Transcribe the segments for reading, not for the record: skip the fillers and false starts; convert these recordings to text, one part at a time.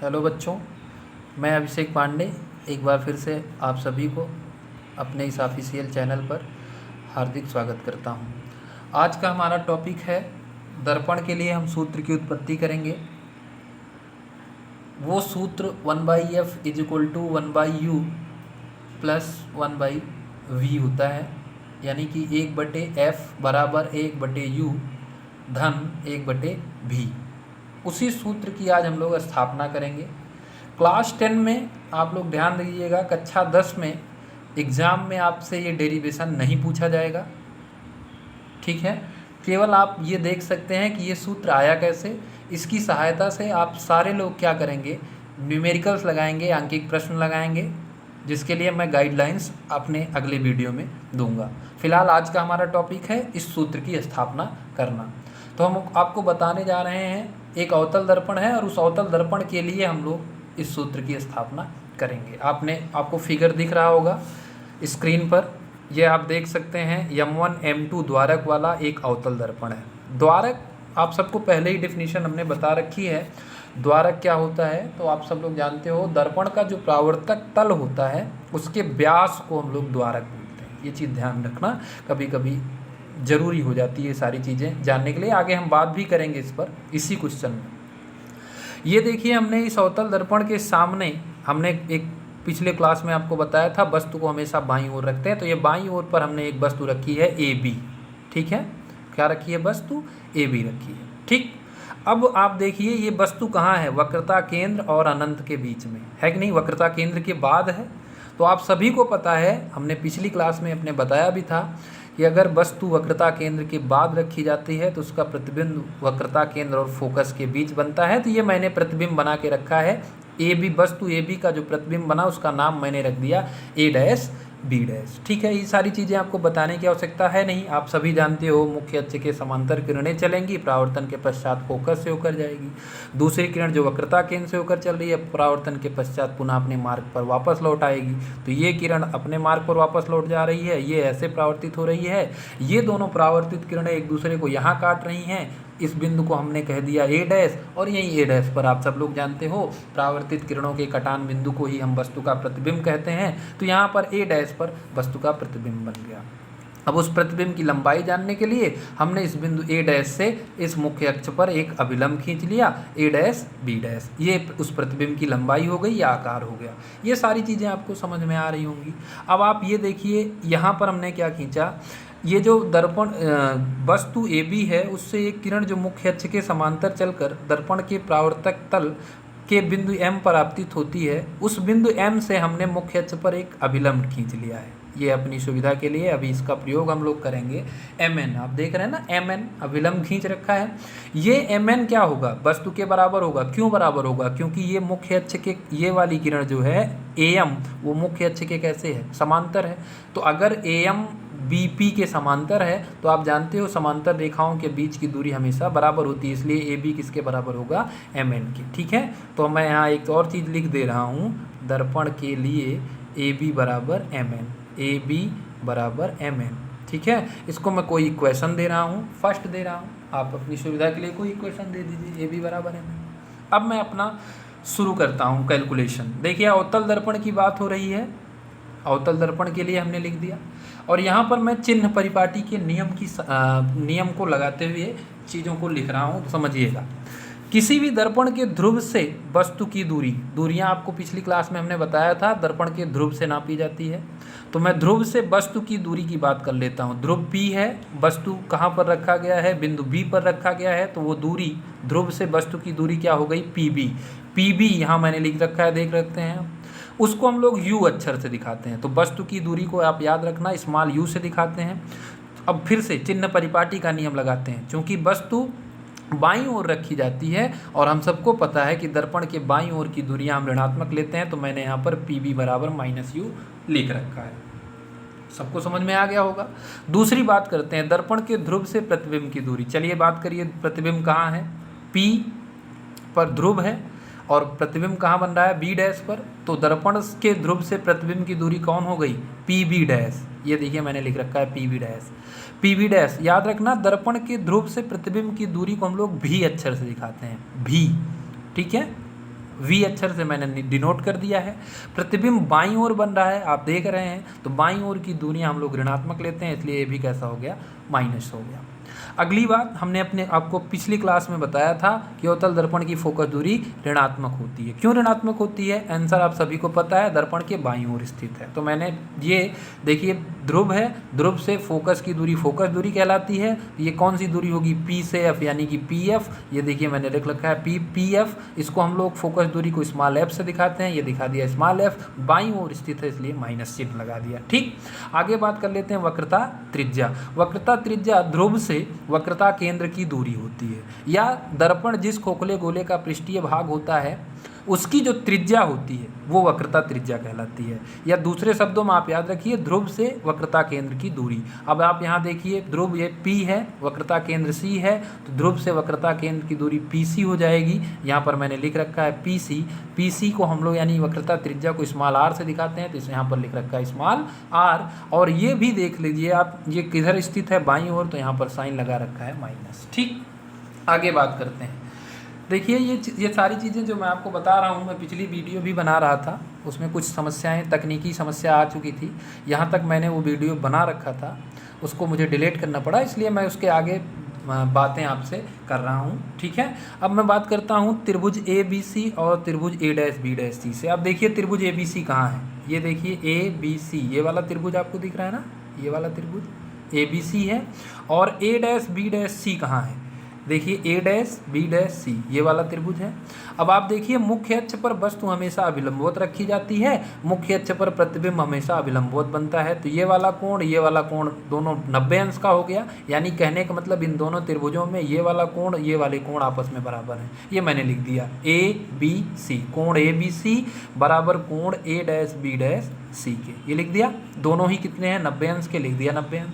Hello बच्चों, मैं अभिषेक पांडे एक बार फिर से आप सभी को अपने इस ऑफिशियल चैनल पर हार्दिक स्वागत करता हूं। आज का हमारा टॉपिक है दर्पण के लिए हम सूत्र की उत्पत्ति करेंगे। वो सूत्र 1/f is equal to 1/u plus 1/v होता है, यानी कि 1/f बराबर 1/u धन 1/v। उसी सूत्र की आज हम लोग स्थापना करेंगे। क्लास 10 में आप लोग ध्यान दीजिएगा, कक्षा 10 में एग्ज़ाम में आपसे ये डेरिवेशन नहीं पूछा जाएगा, ठीक है। केवल आप ये देख सकते हैं कि ये सूत्र आया कैसे। इसकी सहायता से आप सारे लोग क्या करेंगे, न्यूमेरिकल्स लगाएंगे, आंकिक प्रश्न लगाएंगे, जिसके लिए मैं गाइडलाइंस अपने अगले वीडियो में दूंगा। फिलहाल आज का हमारा टॉपिक है इस सूत्र की स्थापना करना। तो हम आपको बताने जा रहे हैं, एक अवतल दर्पण है और उस अवतल दर्पण के लिए हम लोग इस सूत्र की स्थापना करेंगे। आपको फिगर दिख रहा होगा स्क्रीन पर, ये आप देख सकते हैं M1 M2 द्वारक वाला एक अवतल दर्पण है। द्वारक आप सबको पहले ही डेफिनेशन हमने बता रखी है। द्वारक क्या होता है तो आप सब लोग जानते हो, दर्पण का जो परावर्तक तल होता है उसके व्यास को हम लोग द्वारक बोलते हैं। ये चीज़ ध्यान रखना, कभी कभी ज़रूरी हो जाती है सारी चीज़ें जानने के लिए। आगे हम बात भी करेंगे इस पर इसी क्वेश्चन में। ये देखिए, हमने इस अवतल दर्पण के सामने हमने एक पिछले क्लास में आपको बताया था, वस्तु को हमेशा बाईं ओर रखते हैं। तो ये बाईं ओर पर हमने एक वस्तु रखी है AB, ठीक है। क्या रखी है? वस्तु AB रखी है, ठीक। अब आप देखिए ये वस्तु कहाँ है, वक्रता केंद्र और अनंत के बीच में है कि नहीं, वक्रता केंद्र के बाद है। तो आप सभी को पता है, हमने पिछली क्लास में अपने बताया भी था कि अगर वस्तु वक्रता केंद्र के बाद रखी जाती है तो उसका प्रतिबिंब वक्रता केंद्र और फोकस के बीच बनता है। तो ये मैंने प्रतिबिंब बना के रखा है AB, वस्तु AB का जो प्रतिबिंब बना उसका नाम मैंने रख दिया A', B', ठीक है। ये सारी चीज़ें आपको बताने की आवश्यकता है नहीं, आप सभी जानते हो। मुख्य अक्ष के समांतर किरणें चलेंगी, परावर्तन के पश्चात फोकस से होकर जाएगी। दूसरी किरण जो वक्रता केंद्र से होकर चल रही है, परावर्तन के पश्चात पुनः अपने मार्ग पर वापस लौट आएगी। तो ये किरण अपने मार्ग पर वापस लौट जा रही है, ये ऐसे परावर्तित हो रही है। ये दोनों परावर्तित किरणें एक दूसरे को यहाँ काट रही हैं। इस बिंदु को हमने कह दिया A', और यही A' पर आप सब लोग जानते हो परावर्तित किरणों के कटान बिंदु को ही हम वस्तु का प्रतिबिंब कहते हैं। तो यहाँ पर A' पर वस्तु का प्रतिबिंब बन गया। अब उस प्रतिबिंब की लंबाई जानने के लिए हमने इस बिंदु A' से इस मुख्य अक्ष पर एक अभिलंब खींच लिया A', B', ये उस प्रतिबिंब की लंबाई हो गई या आकार हो गया। ये सारी चीज़ें आपको समझ में आ रही होंगी। अब आप ये देखिए, यहाँ पर हमने क्या खींचा, ये जो दर्पण वस्तु AB है उससे एक किरण जो मुख्य अक्ष के समांतर चलकर दर्पण के परावर्तक तल के बिंदु M पर आपतित होती है, उस बिंदु M से हमने मुख्य अक्ष पर एक अभिलंब खींच लिया है। ये अपनी सुविधा के लिए अभी इसका प्रयोग हम लोग करेंगे। MN आप देख रहे हैं ना, MN अभिलंब खींच रखा है। ये MN क्या होगा, वस्तु के बराबर होगा। क्यों बराबर होगा? क्योंकि ये मुख्य अक्ष के, ये वाली किरण जो है AM, वो मुख्य अक्ष के कैसे है, समांतर है। तो अगर AM BP के समांतर है तो आप जानते हो समांतर रेखाओं के बीच की दूरी हमेशा बराबर होती है, इसलिए AB किसके बराबर होगा, MN के, ठीक है। तो मैं यहाँ एक और चीज़ लिख दे रहा हूँ, दर्पण के लिए AB बराबर MN, AB बराबर MN, ठीक है। इसको मैं कोई इक्वेशन दे रहा हूँ, फर्स्ट दे रहा हूँ, आप अपनी सुविधा के लिए कोई इक्वेशन दे दीजिए, AB बराबर MN। अब मैं अपना शुरू करता हूँ कैलकुलेशन। देखिए अवतल दर्पण की बात हो रही है, अवतल दर्पण के लिए हमने लिख दिया, और यहाँ पर मैं चिन्ह परिपाटी के नियम को लगाते हुए चीज़ों को लिख रहा हूँ, तो समझिएगा। किसी भी दर्पण के ध्रुव से वस्तु की दूरियाँ आपको पिछली क्लास में हमने बताया था, दर्पण के ध्रुव से नापी जाती है। तो मैं ध्रुव से वस्तु की दूरी की बात कर लेता हूँ। ध्रुव P है, वस्तु कहाँ पर रखा गया है, बिंदु B पर रखा गया है। तो वो दूरी, ध्रुव से वस्तु की दूरी क्या हो गई, PB यहाँ मैंने लिख रखा है, देख रखते हैं। उसको हम लोग U अक्षर से दिखाते हैं। तो वस्तु की दूरी को आप याद रखना, स्मॉल u से दिखाते हैं। अब फिर से चिन्ह परिपाटी का नियम लगाते हैं, क्योंकि वस्तु बाईं ओर रखी जाती है और हम सबको पता है कि दर्पण के बाईं ओर की दूरियां हम ऋणात्मक लेते हैं। तो मैंने यहाँ पर PB बराबर -u लिख रखा है, सबको समझ में आ गया होगा। दूसरी बात करते हैं दर्पण के ध्रुव से प्रतिबिंब की दूरी। चलिए बात करिए, प्रतिबिंब कहाँ है, P पर ध्रुव है और प्रतिबिंब कहाँ बन रहा है, B' पर। तो दर्पण के ध्रुव से प्रतिबिंब की दूरी कौन हो गई, PB'। ये देखिए मैंने लिख रखा है PB'। याद रखना, दर्पण के ध्रुव से प्रतिबिंब की दूरी को हम लोग V अक्षर से दिखाते हैं, V, ठीक है। V अक्षर से मैंने डिनोट कर दिया है। प्रतिबिंब बाईं ओर बन रहा है, आप देख रहे हैं, तो बाईं ओर की दूरी हम लोग ऋणात्मक लेते हैं, इसलिए ये भी कैसा हो गया, माइनस हो गया। अगली बात, हमने अपने आपको पिछली क्लास में बताया था कि अवतल दर्पण की फोकस दूरी ऋणात्मक होती है। क्यों ऋणात्मक होती है? आंसर आप सभी को पता है, दर्पण के बाईं ओर स्थित है। तो मैंने ये देखिए ध्रुव है, ध्रुव से फोकस की दूरी फोकस दूरी कहलाती है। ये कौन सी दूरी होगी? P से F, यानी कि PF। ये देखिए मैंने लिख रखा है PF। इसको हम लोग फोकस दूरी को स्मॉल f से दिखाते हैं, ये दिखा दिया स्मॉल f, बाईं ओर स्थित है इसलिए माइनस चिन्ह लगा दिया। ठीक, आगे बात कर लेते हैं वक्रता त्रिज्या। वक्रता त्रिज्या ध्रुव से वक्रता केंद्र की दूरी होती है, या दर्पण जिस खोखले गोले का पृष्ठीय भाग होता है उसकी जो त्रिज्या होती है वो वक्रता त्रिज्या कहलाती है। या दूसरे शब्दों में आप याद रखिए, ध्रुव से वक्रता केंद्र की दूरी। अब आप यहाँ देखिए, ध्रुव ये P है, वक्रता केंद्र C है, तो ध्रुव से वक्रता केंद्र की दूरी PC हो जाएगी। यहाँ पर मैंने लिख रखा है PC। PC को हम लोग यानी वक्रता त्रिज्या को स्मॉल r से दिखाते हैं, तो इसे यहाँ पर लिख रखा है स्मॉल r। और ये भी देख लीजिए आप, ये किधर स्थित है? बाईं ओर, तो यहाँ पर साइन लगा रखा है माइनस। ठीक, आगे बात करते हैं। देखिए ये सारी चीज़ें जो मैं आपको बता रहा हूँ, मैं पिछली वीडियो भी बना रहा था, उसमें कुछ समस्याएं, तकनीकी समस्या आ चुकी थी। यहाँ तक मैंने वो वीडियो बना रखा था, उसको मुझे डिलीट करना पड़ा, इसलिए मैं उसके आगे बातें आपसे कर रहा हूँ। ठीक है, अब मैं बात करता हूँ त्रिभुज ABC और त्रिभुज A'BC से। अब देखिए त्रिभुज ABC कहाँ है? ये देखिए ABC, ये वाला त्रिभुज आपको दिख रहा है ना, ये वाला त्रिभुज ABC है। और A'BC कहाँ है? देखिए A'BC, ये वाला त्रिभुज है। अब आप देखिए, मुख्य अक्ष पर वस्तु हमेशा अभिलंबवत रखी जाती है, मुख्य अक्ष पर प्रतिबिंब हमेशा अभिलंबवत बनता है। तो ये वाला कोण दोनों 90 अंश का हो गया। यानी कहने का मतलब इन दोनों त्रिभुजों में ये वाला कोण, ये वाले कोण आपस में बराबर हैं। ये मैंने लिख दिया ABC, कोण ABC बराबर कोण A'BC के, ये लिख दिया। दोनों ही कितने हैं? 90 अंश के, लिख दिया 90 अंश।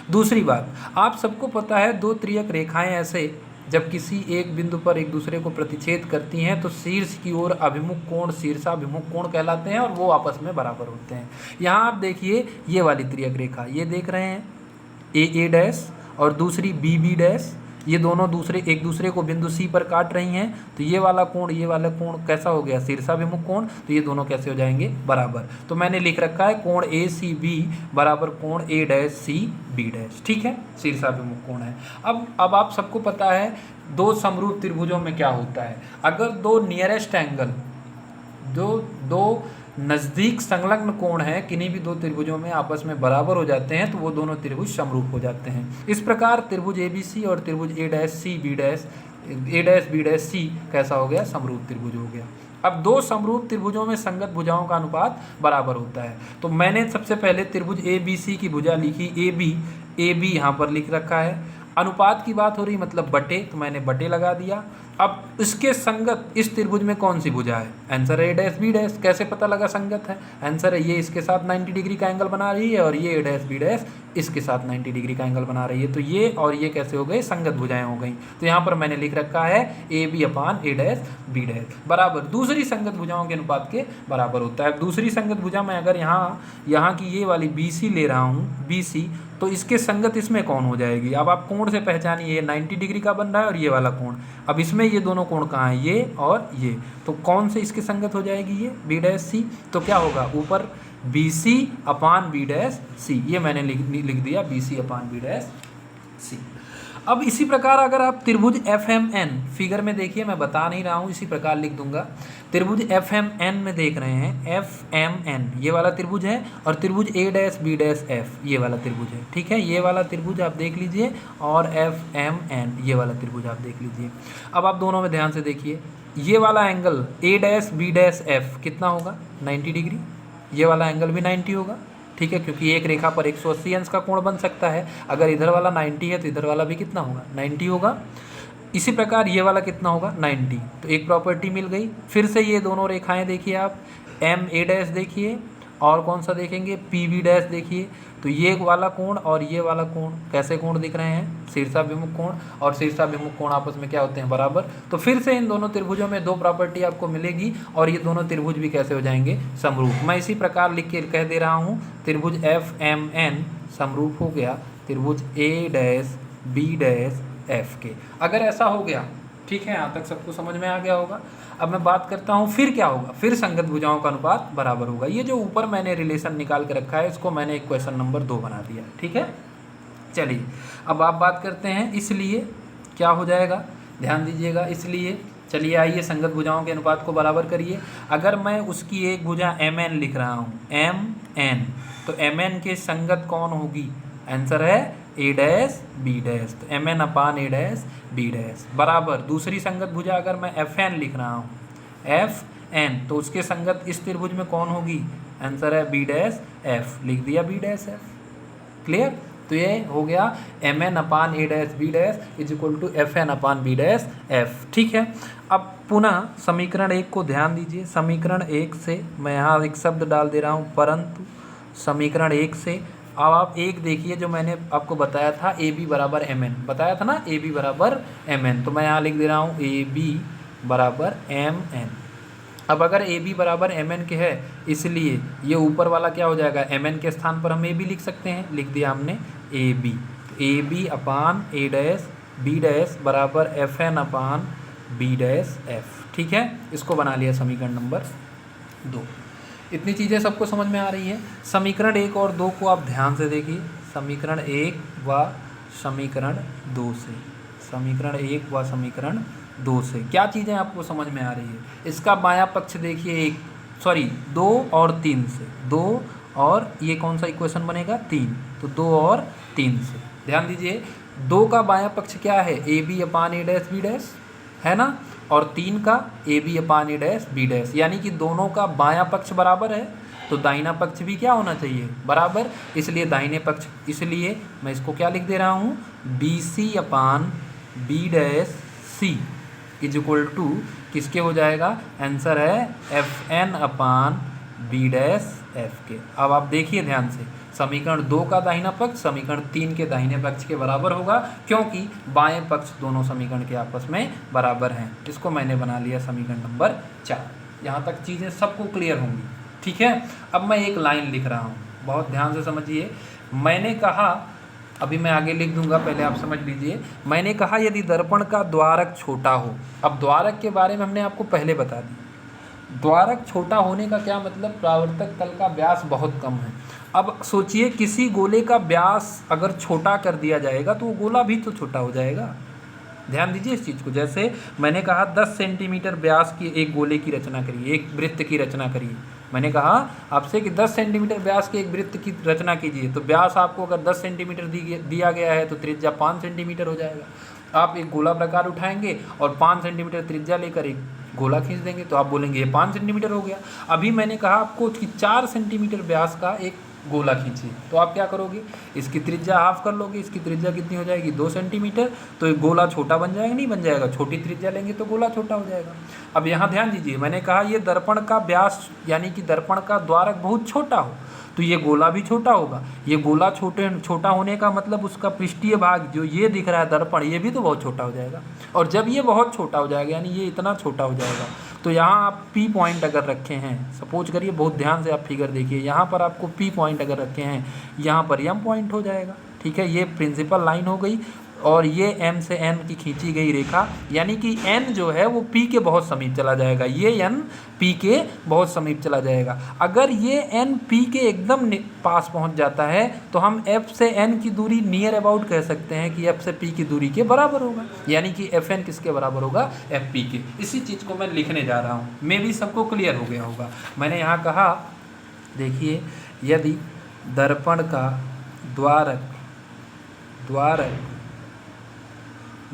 दूसरी बात, आप सबको पता है, दो त्रियक रेखाएं ऐसे जब किसी एक बिंदु पर एक दूसरे को प्रतिच्छेद करती हैं तो शीर्ष की ओर अभिमुख कोण शीर्षाभिमुख कोण कहलाते हैं और वो आपस में बराबर होते हैं। यहाँ आप देखिए, ये वाली त्रियक रेखा, ये देख रहे हैं AA' और दूसरी BB', ये दोनों एक दूसरे को बिंदु C पर काट रही हैं। तो ये वाला कोण कैसा हो गया? शीर्षाभिमुख कोण। तो ये दोनों कैसे हो जाएंगे? बराबर। तो मैंने लिख रखा है कोण ACB बराबर कोण A'CB'। ठीक है, शीर्षाभिमुख कोण है। अब आप सबको पता है दो समरूप त्रिभुजों में क्या होता है। अगर दो नियरेस्ट एंगल, दो नज़दीक संलग्न कोण है, किन्हीं भी दो त्रिभुजों में आपस में बराबर हो जाते हैं तो वो दोनों त्रिभुज समरूप हो जाते हैं। इस प्रकार त्रिभुज ABC और त्रिभुज A'BC कैसा हो गया? समरूप त्रिभुज हो गया। अब दो समरूप त्रिभुजों में संगत भुजाओं का अनुपात बराबर होता है। तो मैंने सबसे पहले त्रिभुज ABC की भुजा लिखी AB यहाँ पर लिख रखा है। अनुपात की बात हो रही, मतलब बटे, तो मैंने बटे लगा दिया। अब इसके संगत इस त्रिभुज में कौन सी भुजा है? आंसर है A'BC। कैसे पता लगा संगत है? आंसर है ये इसके साथ 90 डिग्री का एंगल बना रही है और ये A'BC इसके साथ 90 डिग्री का एंगल बना रही है। तो ये और ये कैसे हो गए? संगत भुजाएं हो गई। तो यहाँ पर मैंने लिख रखा है AB/A'BC बराबर दूसरी संगत भुजाओं के अनुपात के बराबर होता है। दूसरी संगत भुजा में अगर यहाँ की ये वाली BC ले रहा हूँ, BC, तो इसके संगत इसमें कौन हो जाएगी? अब आप कोण से पहचानिए, ये 90 डिग्री का बन रहा है और ये वाला कोण। अब इसमें ये दोनों कोण कहाँ हैं? ये और ये। तो कौन से इसकी संगत हो जाएगी? ये B'/C। तो क्या होगा? ऊपर BC/B'/C, ये मैंने लिख दिया BC/B'/C। अब इसी प्रकार अगर आप त्रिभुज FMN, फिगर में देखिए, मैं बता नहीं रहा हूँ, इसी प्रकार लिख दूंगा। त्रिभुज FMN में देख रहे हैं, FMN ये वाला त्रिभुज है और त्रिभुज A'/B'/F ये वाला त्रिभुज है। ठीक है, ये वाला त्रिभुज आप देख लीजिए और FMN ये वाला त्रिभुज आप देख लीजिए। अब आप दोनों में ध्यान से देखिए, ये वाला एंगल A'/B'/F कितना होगा? 90 डिग्री। ये वाला एंगल भी 90 होगा। ठीक है, क्योंकि एक रेखा पर 180 अंश का कोण बन सकता है। अगर इधर वाला 90 है तो इधर वाला भी कितना होगा? 90 होगा। इसी प्रकार ये वाला कितना होगा? 90। तो एक प्रॉपर्टी मिल गई। फिर से ये दोनों रेखाएं देखिए आप, MA' देखिए और कौन सा देखेंगे? PB' देखिए। तो ये वाला कोण और ये वाला कोण कैसे कोण दिख रहे हैं? शीर्षाभिमुख कोण, और शीर्षाभिमुख कोण आपस में क्या होते हैं? बराबर। तो फिर से इन दोनों त्रिभुजों में दो प्रॉपर्टी आपको मिलेगी और ये दोनों त्रिभुज भी कैसे हो जाएंगे? समरूप। मैं इसी प्रकार लिख के कह दे रहा हूँ, त्रिभुज FMN समरूप हो गया त्रिभुज A'/B'/F के। अगर ऐसा हो गया, ठीक है, यहाँ तक सबको समझ में आ गया होगा। अब मैं बात करता हूँ फिर क्या होगा, फिर संगत भुजाओं का अनुपात बराबर होगा। ये जो ऊपर मैंने रिलेशन निकाल के रखा है इसको मैंने इक्वेशन नंबर 2 बना दिया, ठीक है। चलिए अब आप बात करते हैं इसलिए क्या हो जाएगा, ध्यान दीजिएगा। इसलिए चलिए आइए संगत भुजाओं के अनुपात को बराबर करिए। अगर मैं उसकी एक भुजा एम एन लिख रहा हूँ, एम एन, तो एम एन के संगत कौन होगी, आंसर है ए डैश बी डैश, तो M N upon A dash B dash बराबर दूसरी संगत भुजा अगर मैं एफ एन लिख रहा हूँ, एफ एन, तो उसके संगत इस त्रिभुज में कौन होगी, आंसर है बी डैश एफ, लिख दिया बी डैश एफ। क्लियर, तो ये हो गया M N upon A dash B dash is equal to F N upon B dash F, ठीक है। अब पुनः समीकरण 1 को ध्यान दीजिए। समीकरण 1 से मैं यहाँ एक शब्द डाल दे रहा हूँ, परंतु समीकरण 1 से अब आप एक देखिए जो मैंने आपको बताया था ए बी बराबर एम एन, बताया था ना, ए बी बराबर एम एन, तो मैं यहाँ लिख दे रहा हूँ ए बी बराबर एम एन। अब अगर ए बी बराबर एम एन के है, इसलिए ये ऊपर वाला क्या हो जाएगा, एम एन के स्थान पर हम ए बी लिख सकते हैं, लिख दिया हमने ए बी, तो A B upon A dash B dash बराबर F N upon B dash F, ठीक है। इसको बना लिया समीकरण नंबर 2। इतनी चीज़ें सबको समझ में आ रही हैं। समीकरण 1 और 2 को आप ध्यान से देखिए, समीकरण 1 व समीकरण 2 से, समीकरण 1 व समीकरण 2 से क्या चीज़ें आपको समझ में आ रही है। इसका बायां पक्ष देखिए, 2 और 3 से, 2 और ये कौन सा इक्वेशन बनेगा, 3, तो 2 और 3 से ध्यान दीजिए। 2 का बायां पक्ष क्या है, A B upon A dash B dash है ना, और 3 का A B upon A dash B dash, यानी कि दोनों का बायां पक्ष बराबर है, तो दाहिना पक्ष भी क्या होना चाहिए, बराबर। इसलिए दाहिने पक्ष, इसलिए मैं इसको क्या लिख दे रहा हूँ, B C upon B dash C is equal to किसके हो जाएगा, आंसर है F N upon B dash F के। अब आप देखिए ध्यान से, समीकरण 2 का दाहिना पक्ष समीकरण 3 के दाहिने पक्ष के बराबर होगा, क्योंकि बाएं पक्ष दोनों समीकरण के आपस में बराबर हैं। इसको मैंने बना लिया समीकरण नंबर 4। यहाँ तक चीज़ें सबको क्लियर होंगी, ठीक है। अब मैं एक लाइन लिख रहा हूँ, बहुत ध्यान से समझिए। मैंने कहा, अभी मैं आगे लिख दूंगा, पहले आप समझ लीजिए। मैंने कहा यदि दर्पण का द्वारक छोटा हो, अब द्वारक के बारे में हमने आपको पहले बता दी। द्वारक छोटा होने का क्या मतलब, परावर्तक तल का व्यास बहुत कम है। अब सोचिए किसी गोले का व्यास अगर छोटा कर दिया जाएगा तो वो गोला भी तो छोटा हो जाएगा। ध्यान दीजिए इस चीज़ को। जैसे मैंने कहा 10 सेंटीमीटर व्यास की एक गोले की रचना करिए, एक वृत्त की रचना करिए। मैंने कहा आपसे कि 10 सेंटीमीटर व्यास के एक वृत्त की रचना कीजिए, तो व्यास आपको अगर 10 सेंटीमीटर दिया गया है तो त्रिज्या 5 सेंटीमीटर हो जाएगा। आप एक गोला प्रकार उठाएंगे और 5 सेंटीमीटर त्रिज्या लेकर एक गोला खींच देंगे, तो आप बोलेंगे ये 5 सेंटीमीटर हो गया। अभी मैंने कहा आपको कि 4 सेंटीमीटर व्यास का एक गोला खींचिए, तो आप क्या करोगे, इसकी त्रिज्या हाफ कर लोगे, इसकी त्रिज्या कितनी हो जाएगी, 2 सेंटीमीटर, तो एक गोला छोटा बन जाएगा, नहीं बन जाएगा, छोटी त्रिज्या लेंगे तो गोला छोटा हो जाएगा। अब यहाँ ध्यान दीजिए, मैंने कहा ये दर्पण का व्यास यानी कि दर्पण का द्वारक बहुत छोटा हो तो ये गोला भी छोटा होगा। ये गोला छोटा होने का मतलब उसका पृष्ठीय भाग जो ये दिख रहा है दर्पण, ये भी तो बहुत छोटा हो जाएगा। और जब ये बहुत छोटा हो जाएगा यानी ये इतना छोटा हो जाएगा, तो यहाँ आप पी पॉइंट अगर रखे हैं, सपोज करिए, बहुत ध्यान से आप फिगर देखिए, यहाँ पर आपको पी पॉइंट अगर रखे हैं, यहाँ पर एम पॉइंट हो जाएगा, ठीक है। ये प्रिंसिपल लाइन हो गई और ये एम से एन की खींची गई रेखा, यानी कि एन जो है वो पी के बहुत समीप चला जाएगा, ये एन पी के बहुत समीप चला जाएगा। अगर ये एन पी के एकदम पास पहुंच जाता है तो हम एफ से एन की दूरी नियर अबाउट कह सकते हैं कि एफ से पी की दूरी के बराबर होगा, यानी कि एफ एन किसके बराबर होगा, एफ पी के। इसी चीज़ को मैं लिखने जा रहा हूँ, मे भी सबको क्लियर हो गया होगा। मैंने यहाँ कहा देखिए, यदि दर्पण का द्वारक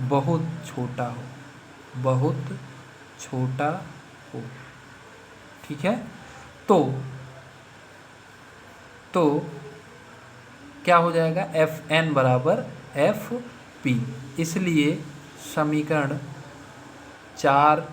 बहुत छोटा हो, ठीक है, तो क्या हो जाएगा, एफ एन बराबर एफ पी। इसलिए समीकरण 4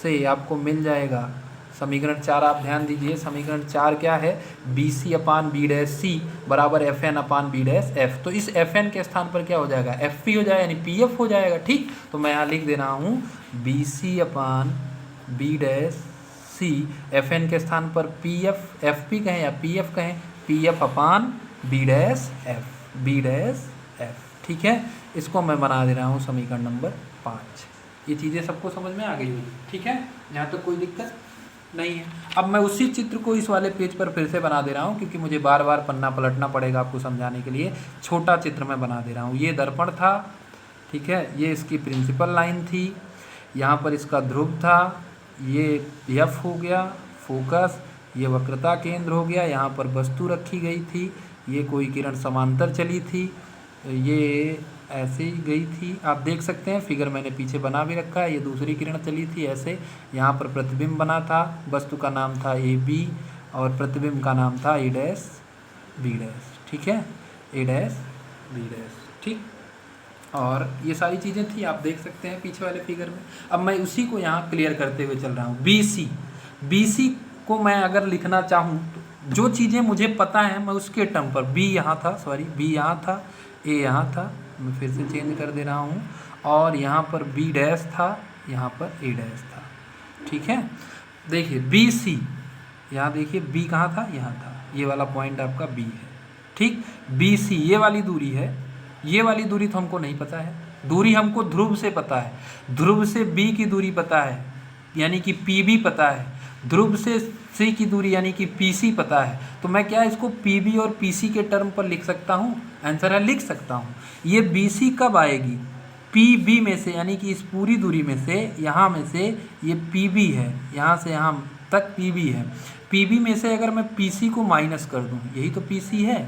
से आपको मिल जाएगा, समीकरण 4 आप ध्यान दीजिए, समीकरण 4 क्या है, B C upon B dash सी बराबर F N upon B dash F. तो इस एफ एन के स्थान पर क्या हो जाएगा, एफ पी हो जाएगा, यानी पी एफ हो जाएगा, ठीक। तो मैं यहाँ लिख दे रहा हूँ B C upon B dash C, F N के स्थान पर पी एफ, एफ पी कहें या पी एफ कहें, P F upon B dash F, B dash F, ठीक है। इसको मैं बना दे रहा हूँ समीकरण नंबर 5, ये चीज़ें सबको समझ में आ गई होगी, ठीक है, यहाँ तक कोई दिक्कत नहीं है। अब मैं उसी चित्र को इस वाले पेज पर फिर से बना दे रहा हूँ, क्योंकि मुझे बार बार पन्ना पलटना पड़ेगा आपको समझाने के लिए। छोटा चित्र मैं बना दे रहा हूँ। ये दर्पण था, ठीक है, ये इसकी प्रिंसिपल लाइन थी, यहाँ पर इसका ध्रुव था, ये एफ हो गया फोकस, ये वक्रता केंद्र हो गया, यहाँ पर वस्तु रखी गई थी, ये कोई किरण समांतर चली थी, ये ऐसे ही गई थी, आप देख सकते हैं फिगर मैंने पीछे बना भी रखा है। ये दूसरी किरण चली थी ऐसे, यहाँ पर प्रतिबिंब बना था, वस्तु का नाम था ए बी और प्रतिबिंब का नाम था ए डैश बी डैश, ठीक है, ए डैश बी डैश, ठीक। और ये सारी चीज़ें थी, आप देख सकते हैं पीछे वाले फिगर में। अब मैं उसी को यहाँ क्लियर करते हुए चल रहा हूँ। बी सी को मैं अगर लिखना चाहूँ तो जो चीज़ें मुझे पता है मैं उसके टर्म पर, बी यहाँ था, सॉरी बी यहाँ था, ए यहाँ था, मैं फिर से चेंज कर दे रहा हूँ, और यहाँ पर बी डैश था, यहाँ पर ए डैश था, ठीक है। देखिए बी सी, यहाँ देखिए बी कहाँ था, यहाँ था, ये वाला पॉइंट आपका बी है, ठीक। बी सी ये वाली दूरी है, ये वाली दूरी तो हमको नहीं पता है, दूरी हमको ध्रुव से पता है, ध्रुव से बी की दूरी पता है यानी कि पी बी पता है, ध्रुव से सी की दूरी यानी कि पी सी पता है। तो मैं क्या इसको पी बी और पी सी के टर्म पर लिख सकता हूँ, आंसर है लिख सकता हूँ। ये बी सी कब आएगी, पी बी में से, यानी कि इस पूरी दूरी में से, यहाँ में से ये पी बी है, यहाँ से यहाँ तक पी बी है, पी बी में से अगर मैं पी सी को माइनस कर दूँ, यही तो पी सी है,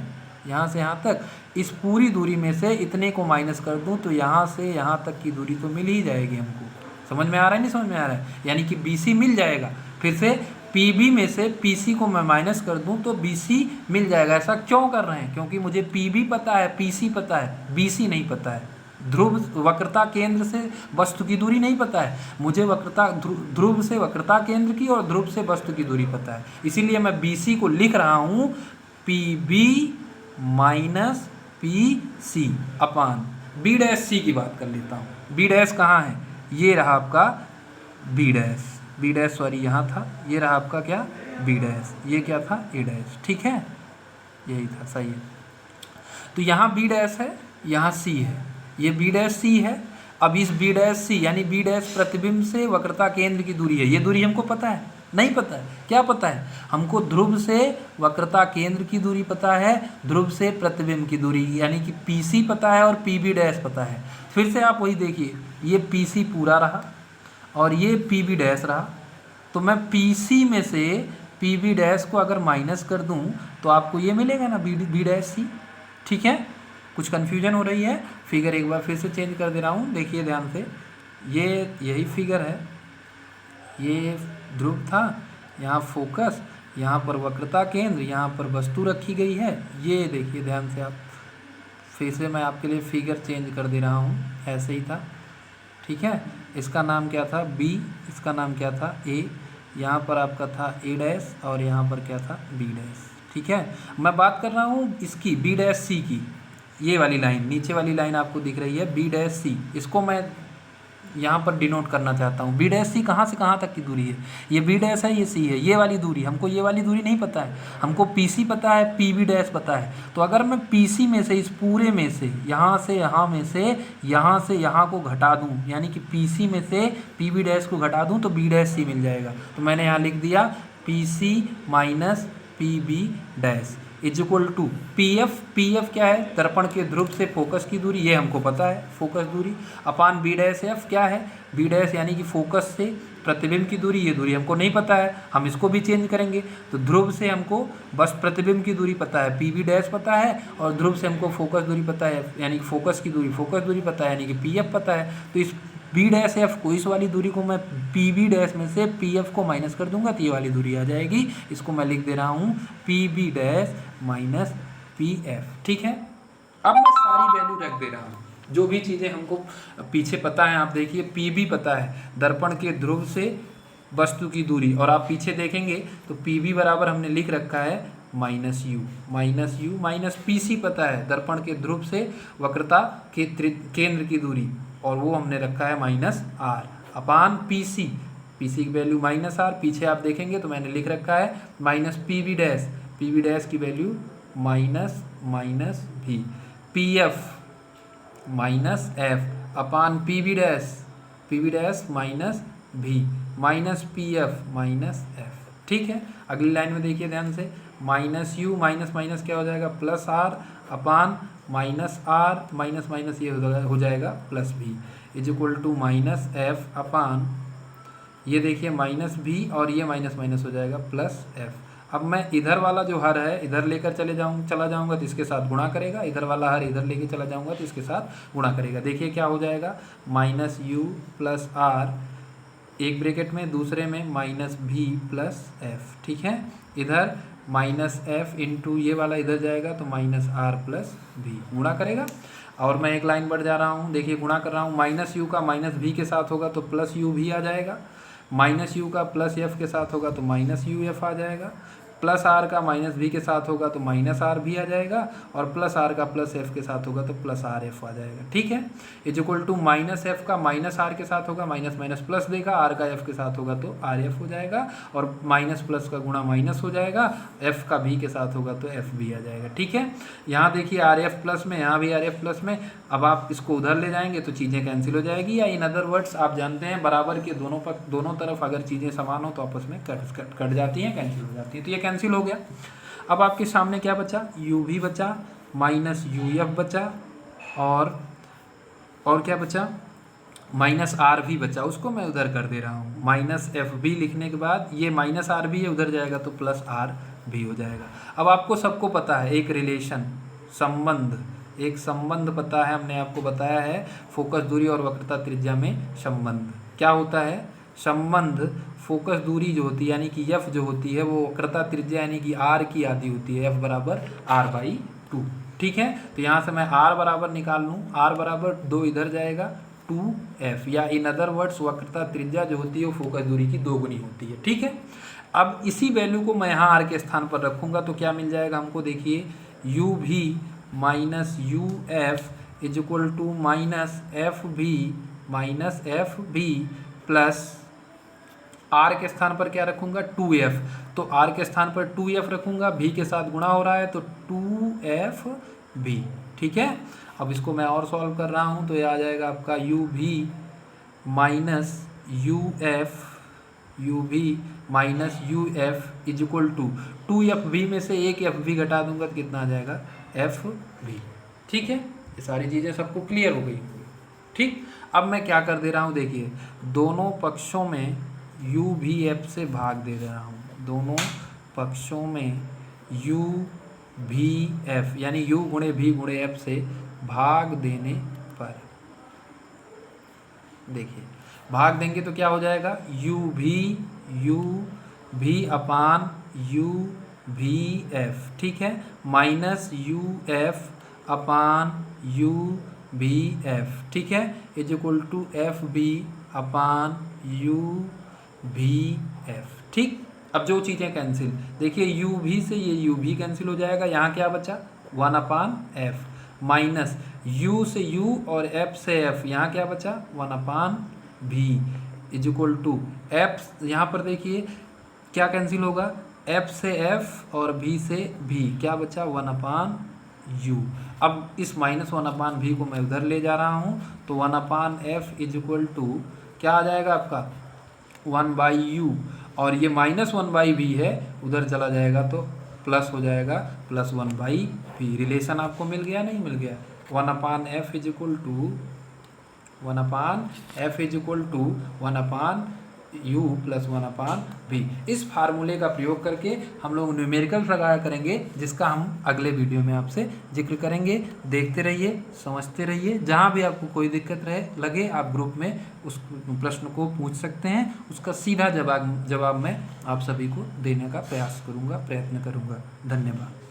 यहाँ से यहाँ तक, इस पूरी दूरी में से इतने को माइनस कर दूँ तो यहाँ से यहाँ तक की दूरी तो मिल ही जाएगी हमको। समझ में आ रहा है, नहीं समझ में आ रहा है, यानी कि बी सी मिल जाएगा। फिर से पी बी में से पी सी को मैं माइनस कर दूं तो बी सी मिल जाएगा। ऐसा क्यों कर रहे हैं, क्योंकि मुझे पी बी पता है, पी सी पता है, बी सी नहीं पता है। ध्रुव वक्रता केंद्र से वस्तु की दूरी नहीं पता है मुझे, वक्रता ध्रुव से वक्रता केंद्र की और ध्रुव से वस्तु की दूरी पता है, इसीलिए मैं बी सी को लिख रहा हूँ P B minus P C upon B dash C की बात कर लेता हूँ। बी डैश कहाँ है, ये रहा आपका B dash, B dash sorry यहाँ था, ये रहा आपका क्या बी डैश, ये क्या था ए डैश, ठीक है, यही था, सही है। तो यहाँ बी डैश है, यहाँ सी है, ये बी डैश सी है। अब इस बी डैश सी यानी बी डैश प्रतिबिंब से वक्रता केंद्र की दूरी है, ये दूरी हमको पता है, नहीं पता है, क्या पता है हमको, ध्रुव से वक्रता केंद्र की दूरी पता है, ध्रुव से प्रतिबिंब की दूरी यानी कि पी सी पता है और पी बी डैश पता है। फिर से आप वही देखिए, ये पी सी पूरा रहा और ये पी बी डैश रहा, तो मैं पी सी में से पी बी डैश को अगर माइनस कर दूं तो आपको ये मिलेगा ना बी डैश सी, ठीक है। कुछ कन्फ्यूजन हो रही है, फिगर एक बार फिर से चेंज कर दे रहा हूँ, देखिए ध्यान से, ये यही फिगर है, ये ध्रुव था, यहाँ फोकस, यहाँ पर वक्रता केंद्र, यहाँ पर वस्तु रखी गई है, ये देखिए ध्यान से आप, फिर से मैं आपके लिए फिगर चेंज कर दे रहा हूँ, ऐसे ही था, ठीक है। इसका नाम क्या था बी, इसका नाम क्या था ए, यहाँ पर आपका था ए डैश और यहाँ पर क्या था बी डैश, ठीक है। मैं बात कर रहा हूँ इसकी बी डैश सी की, ये वाली लाइन, नीचे वाली लाइन आपको दिख रही है बी डैश सी, इसको मैं यहाँ पर डिनोट करना चाहता हूँ। बी डैश सी कहाँ से कहाँ तक की दूरी है, ये बी डैश है, ये सी है, ये वाली दूरी, हमको ये वाली दूरी नहीं पता है, हमको पी सी पता है, पी बी डैश पता है। तो अगर मैं पी सी में से, इस पूरे में से, यहाँ से यहाँ में से यहाँ को घटा दूँ, यानी कि पी सी में से पी बी डैश को घटा दूँ तो बी डैश सी मिल जाएगा। तो मैंने यहाँ लिख दिया P C minus P B dash is equal to P F क्या है, दर्पण के ध्रुव से फोकस की दूरी, ये हमको पता है फोकस दूरी, अपान बी डैश एफ क्या है, बी डैश यानी कि फोकस से प्रतिबिंब की दूरी, ये दूरी हमको नहीं पता है, हम इसको भी चेंज करेंगे। तो ध्रुव से हमको बस प्रतिबिंब की दूरी पता है, पी बी डैश पता है, और ध्रुव से हमको फोकस दूरी पता है, यानी कि फोकस की दूरी, फोकस दूरी पता है, यानी कि पी एफ पता है। तो इस बी डैश एफ को, इस वाली दूरी को मैं पी बी डैश में से पी एफ को माइनस कर दूंगा तो ये वाली दूरी आ जाएगी। इसको मैं लिख दे रहा हूँ P B dash minus P F, ठीक है। अब मैं सारी वैल्यू रख दे रहा हूँ, जो भी चीज़ें हमको पीछे पता है। आप देखिए पी बी पता है, दर्पण के ध्रुव से वस्तु की दूरी, और आप पीछे देखेंगे तो पी बी बराबर हमने लिख रखा है minus U, minus P C पता है, दर्पण के ध्रुव से वक्रता के केंद्र की दूरी, और वो हमने रखा है minus R upon P C की वैल्यू माइनस आर, पीछे आप देखेंगे तो मैंने लिख रखा है माइनस पी बी डैश की value minus V, P F minus F upon P B dash P V dash minus V minus P F minus F. ठीक है, अगली लाइन में देखिए ध्यान से, माइनस यू माइनस माइनस क्या हो जाएगा plus R upon minus R minus minus ये हो जाएगा plus V is equal to minus F upon ये देखिए माइनस भी और ये माइनस माइनस हो जाएगा प्लस एफ। अब मैं इधर वाला जो हर है इधर लेकर चला जाऊंगा तो इसके साथ गुणा करेगा, इधर वाला हर इधर लेके चला जाऊंगा तो इसके साथ गुणा करेगा। देखिए क्या हो जाएगा माइनस यू प्लस आर एक ब्रैकेट में, दूसरे में माइनस भी प्लस एफ। ठीक है, इधर माइनस एफ इंटू ये वाला इधर जाएगा तो माइनस आर प्लस भी गुणा करेगा। और मैं एक लाइन बढ़ जा रहा हूँ, देखिए गुणा कर रहा हूँ, माइनस यू का माइनस भी के साथ होगा तो प्लस यू भी आ जाएगा, माइनस यू का प्लस एफ के साथ होगा तो माइनस यू एफ आ जाएगा, प्लस आर का माइनस भी के साथ होगा तो माइनस आर भी आ जाएगा, और प्लस आर का प्लस एफ के साथ होगा तो प्लस आर एफ आ जाएगा। ठीक है, is equal to minus F का माइनस आर के साथ होगा, माइनस माइनस प्लस देगा, आर का एफ के साथ होगा तो आर एफ हो जाएगा, और माइनस प्लस का गुणा माइनस हो जाएगा, एफ का भी के साथ होगा तो एफ भी आ जाएगा। ठीक है, यहाँ देखिए आर एफ प्लस में, यहाँ भी आर एफ प्लस में, अब आप इसको उधर ले जाएंगे तो चीज़ें कैंसिल हो जाएगी, या इन अदर वर्ड्स आप जानते हैं बराबर के दोनों तरफ अगर चीज़ें समान हो तो आपस में कट जाती हैं, कैंसिल हो जाती हैं, तो ये कैंसिल हो गया। अब आपके सामने क्या बचा, यू भी बचा माइनस यू एफ बचा, और क्या बचा माइनस आर भी बचा, उसको मैं उधर कर दे रहा हूँ। माइनस एफ भी लिखने के बाद ये माइनस आर भी है उधर जाएगा तो प्लस आर भी हो जाएगा। अब आपको सबको पता है एक रिलेशन एक संबंध पता है, हमने आपको बताया है फोकस दूरी और वक्रता त्रिज्या में संबंध क्या होता है। संबंध फोकस दूरी जो होती है यानी कि एफ जो होती है वो वक्रता त्रिज्या यानी कि आर की आधी होती है, एफ बराबर आर बाई 2। ठीक है, तो यहाँ से मैं आर बराबर निकाल लूँ, आर बराबर 2 इधर जाएगा 2f, या इन अदर वर्ड्स वक्रता त्रिज्या जो होती है वो फोकस दूरी की 2 गुनी होती है। ठीक है, अब इसी वैल्यू को मैं यहाँ आर के स्थान पर रखूँगा तो क्या मिल जाएगा हमको, देखिए U V minus U F is equal to minus F V plus R के स्थान पर क्या रखूँगा 2f, तो आर के स्थान पर 2f रखूँगा, भी के साथ गुणा हो रहा है तो 2f भी। ठीक है, अब इसको मैं और सॉल्व कर रहा हूँ तो ये आ जाएगा आपका U V minus U F is equal to 2f V में से एक एफ भी घटा दूंगा तो कितना आ जाएगा एफ भी। ठीक है, ये सारी चीज़ें सबको क्लियर हो गई। ठीक, अब मैं क्या कर दे रहा हूँ, देखिए दोनों पक्षों में यू भी एफ से भाग दे रहा हूँ, दोनों पक्षों में यू भी एफ यानी यू गुणे भी गुणे एफ से भाग देने पर, देखिए भाग देंगे तो क्या हो जाएगा यू भी अपान यू भी एफ। ठीक है, minus U F upon U V F. ठीक है, is equal to F B upon U V F. ठीक, अब जो चीज़ें कैंसिल, देखिए यू भी से ये यू भी कैंसिल हो जाएगा, यहाँ क्या बचा 1 अपान एफ, माइनस u से u और f से f, यहाँ क्या बचा 1 अपान भी इज इक्वल टू f, यहाँ पर देखिए क्या कैंसिल होगा, f से f और v से v, क्या बचा 1 अपान u। अब इस माइनस 1 अपान भी को मैं उधर ले जा रहा हूँ तो 1 अपान f इज इक्वल टू क्या आ जाएगा आपका 1 बाई यू, और ये माइनस 1 बाई भी है उधर चला जाएगा तो प्लस हो जाएगा प्लस 1 बाई भी। रिलेशन आपको मिल गया नहीं मिल गया, 1 upon F is equal to 1 upon U plus 1 upon V. इस फार्मूले का प्रयोग करके हम लोग न्यूमेरिकल्स लगाया करेंगे जिसका हम अगले वीडियो में आपसे जिक्र करेंगे। देखते रहिए, समझते रहिए, जहाँ भी आपको कोई दिक्कत लगे आप ग्रुप में उस प्रश्न को पूछ सकते हैं, उसका सीधा जवाब मैं आप सभी को देने का प्रयत्न करूँगा। धन्यवाद।